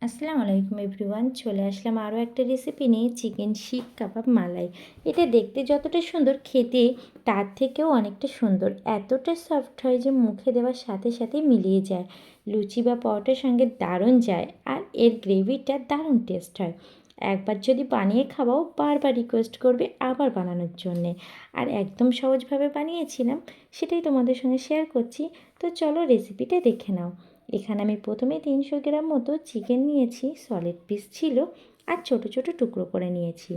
আসসালামু আলাইকুম এভরিওয়ান, চলে আসলাম আরও একটা রেসিপি নিয়ে, চিকেন শিক কাবাব মালাই। এটা দেখতে যতটা সুন্দর, খেতে তার থেকেও অনেকটা সুন্দর। এতটা সফট হয় যে মুখে দেওয়ার সাথে সাথেই মিলিয়ে যায়, লুচি বা পরোটার সঙ্গে দারুণ যায়। আর এর গ্রেভিটা দারুণ টেস্ট হয়। একবার যদি বানিয়ে খাওয়াও, বারবার রিকোয়েস্ট করবে আবার বানানোর জন্যে। আর একদম সহজভাবে বানিয়েছিলাম, সেটাই তোমাদের সঙ্গে শেয়ার করছি। তো চলো রেসিপিটা দেখে নাও। এখানে আমি প্রথমে 300 গ্রাম মতো চিকেন নিয়েছি, সলিড পিস ছিল, আর ছোট ছোট টুকরো করে নিয়েছি।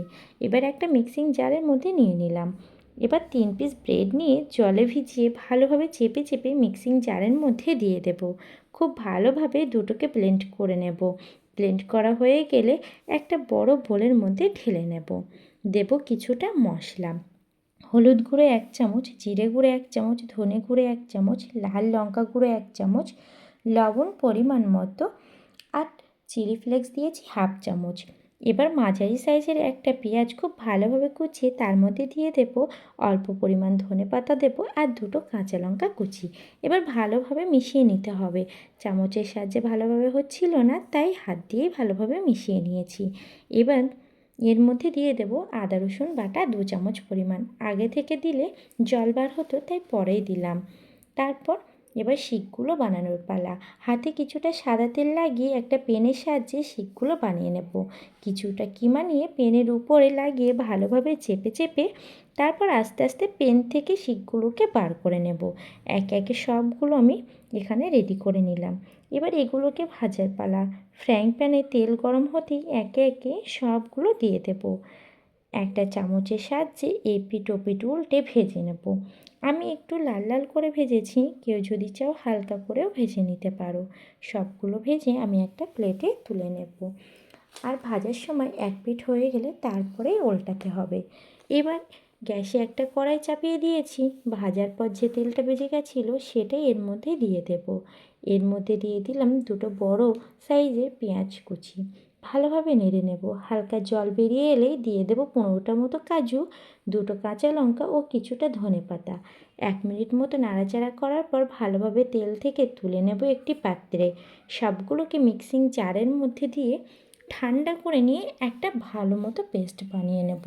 এবার একটা মিক্সিং জারের মধ্যে নিয়ে নিলাম। এবার 3 পিস ব্রেড নিয়ে জলে ভিজিয়ে ভালোভাবে চেপে চেপে মিক্সিং জারের মধ্যে দিয়ে দেব। খুব ভালোভাবে দুটোকে ব্লেন্ড করে নেব। ব্লেন্ড করা হয়ে গেলে একটা বড় বোলের মধ্যে ঢেলে নেব। দেব কিছুটা মশলা। হলুদ গুঁড়ো 1 চামচ, জিরে গুঁড়ো 1 চামচ, ধনে গুঁড়ো 1 চামচ, লাল লঙ্কা গুঁড়ো 1 চামচ, লবণ পরিমাণ মতো, আর চিলি ফ্লেক্স দিয়েছি 1/2 চামচ। এবার মাঝারি সাইজের একটা পেঁয়াজ খুব ভালোভাবে কুচিয়ে তার মধ্যে দিয়ে দেবো। অল্প পরিমাণ ধনেপাতা দেবো আর 2টো কাঁচা লঙ্কা কুচি। এবার ভালোভাবে মিশিয়ে নিতে হবে। চামচের সাহায্যে ভালোভাবে হচ্ছিল না, তাই হাত দিয়েই ভালোভাবে মিশিয়ে নিয়েছি। এবার এর মধ্যে দিয়ে দেবো আদা রসুন বাটা 2 চামচ পরিমাণ। আগে থেকে দিলে জল বার হতো, তাই পরেই দিলাম। তারপর এবার শিকগুলো বানানোর পালা। হাতে কিছুটা সাদা তেল লাগিয়ে একটা পেনের সাহায্যে শিকগুলো বানিয়ে নেব। কিছুটা কিমা নিয়ে পেনের উপরে লাগিয়ে ভালোভাবে চেপে চেপে তারপর আস্তে আস্তে পেন থেকে শিকগুলোকে বার করে নেব। একে একে সবগুলো আমি এখানে রেডি করে নিলাম। এবার এগুলোকে ভাজার পালা। ফ্রাইং প্যানে তেল গরম হতেই একে একে সবগুলো দিয়ে দেব। একটা চামচের সাহায্যে এপিঠ ওপিঠ উল্টে ভেজে নেব। আমি একটু লাল লাল করে ভেজেছি, কেউ যদি চাও হালকা করেও ভেজে নিতে পারো। সবগুলো ভেজে আমি একটা প্লেটে তুলে নেব। আর ভাজার সময় এক পিঠ হয়ে গেলে তারপরেই উল্টাতে হবে। এবার গ্যাসে একটা কড়াই চাপিয়ে দিয়েছি। ভাজার পর যে তেলটা বেজে গেছিলো সেটাই এর মধ্যে দিয়ে দেব। এর মধ্যে দিয়ে দিলাম 2টো বড় সাইজের পেঁয়াজ কুচি। ভালোভাবে নেড়ে নেব। হালকা জল বেরিয়ে এলেই দিয়ে দেব 15টা মতো কাজু, 2টো কাঁচা লঙ্কা ও কিছুটা ধনেপাতা। 1 মিনিট মতো নাড়াচাড়া করার পর ভালোভাবে তেল থেকে তুলে নেব একটি পাত্রে। সবগুলোকে মিক্সিং জারের মধ্যে দিয়ে ঠান্ডা করে নিয়ে একটা ভালো মতো পেস্ট বানিয়ে নেব।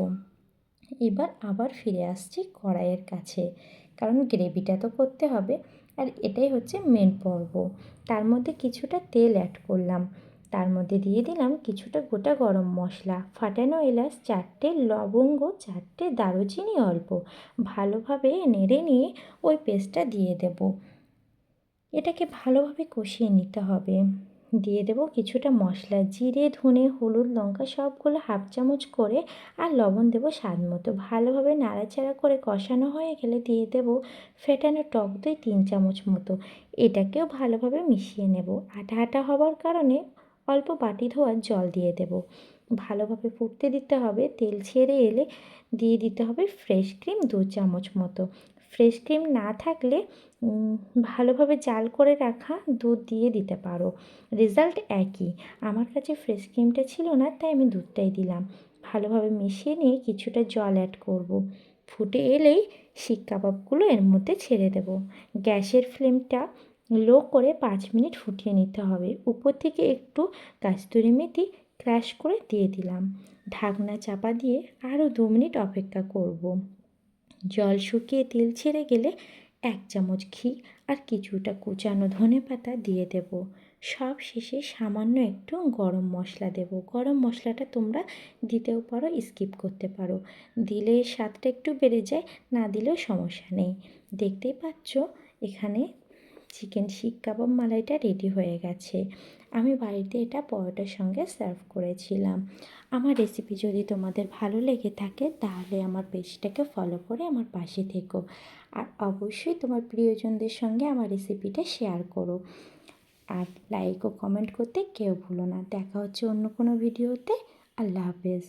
এবার আবার ফিরে আসছি কড়াইয়ের কাছে, কারণ গ্রেভিটা তো করতে হবে। আর এটাই হচ্ছে মেন পর্ব। তার মধ্যে কিছুটা তেল অ্যাড করলাম। তার মধ্যে দিয়ে দিলাম কিছুটা গোটা গরম মশলা, ফাটানো এলাচ 4টে, লবঙ্গ 4টে, দারুচিনি অল্প। ভালোভাবে নেড়ে নিয়ে ওই পেস্টটা দিয়ে দেব। এটাকে ভালোভাবে কষিয়ে নিতে হবে। দিয়ে দেব কিছুটা মশলা, জিরে ধনে হলুদ লঙ্কা সবগুলো 1/2 চামচ করে, আর লবণ দেব স্বাদ মতো। ভালোভাবে নাড়াচাড়া করে কষানো হয়ে গেলে দিয়ে দেব ফেটানো টক দই 3 চামচ মতো। এটাকেও ভালোভাবে মিশিয়ে নেব। আটা আটা হওয়ার কারণে অল্প বাটি ধোয়ার জল দিয়ে দেব। ভালোভাবে ফুটতে দিতে হবে। তেল ছেড়ে এলে দিয়ে দিতে হবে ফ্রেশ ক্রিম 2 চামচ মতো। ফ্রেশ ক্রিম না থাকলে ভালোভাবে জাল করে রাখা দুধ দিয়ে দিতে পারো, রেজাল্ট একই। আমার কাছে ফ্রেশ ক্রিমটা ছিল না, তাই আমি দুধটাই দিলাম। ভালোভাবে মিশিয়ে নিয়ে কিছুটা জল অ্যাড করব। ফুটে এলেই শিক কাবাবগুলো এর মধ্যে ছেড়ে দেব। গ্যাসের ফ্লেমটা লো করে 5 মিনিট ফুটিয়ে নিতে হবে। উপর থেকে একটু কাস্তুরি মেথি ক্রাশ করে দিয়ে দিলাম। ঢাকনা চাপা দিয়ে আরও 2 মিনিট অপেক্ষা করব। জল শুকিয়ে তেল ছেড়ে গেলে 1 চামচ ঘি আর কিছুটা কুচানো ধনেপাতা দিয়ে দেব। সব শেষে সামান্য একটু গরম মশলা দেব। গরম মশলাটা তোমরা দিতেও পারো, স্কিপ করতে পারো। দিলে স্বাদটা একটু বেড়ে যায়, না দিলেও সমস্যা নেই। দেখতেই পাচ্ছ এখানে চিকেন শিক কাবাব মালাইটা রেডি হয়ে গেছে। আমি বাড়িতে এটা পরোটার সঙ্গে সার্ভ করেছিলাম। আমার রেসিপি যদি তোমাদের ভালো লেগে থাকে তাহলে আমার পেজটাকে ফলো করে আমার পাশে থেকো। আর অবশ্যই তোমার প্রিয়জনদের সঙ্গে আমার রেসিপিটা শেয়ার করো। আর লাইক ও কমেন্ট করতে কেউ ভুলো না। দেখা হচ্ছে অন্য কোনো ভিডিওতে। আল্লাহ হাফেজ।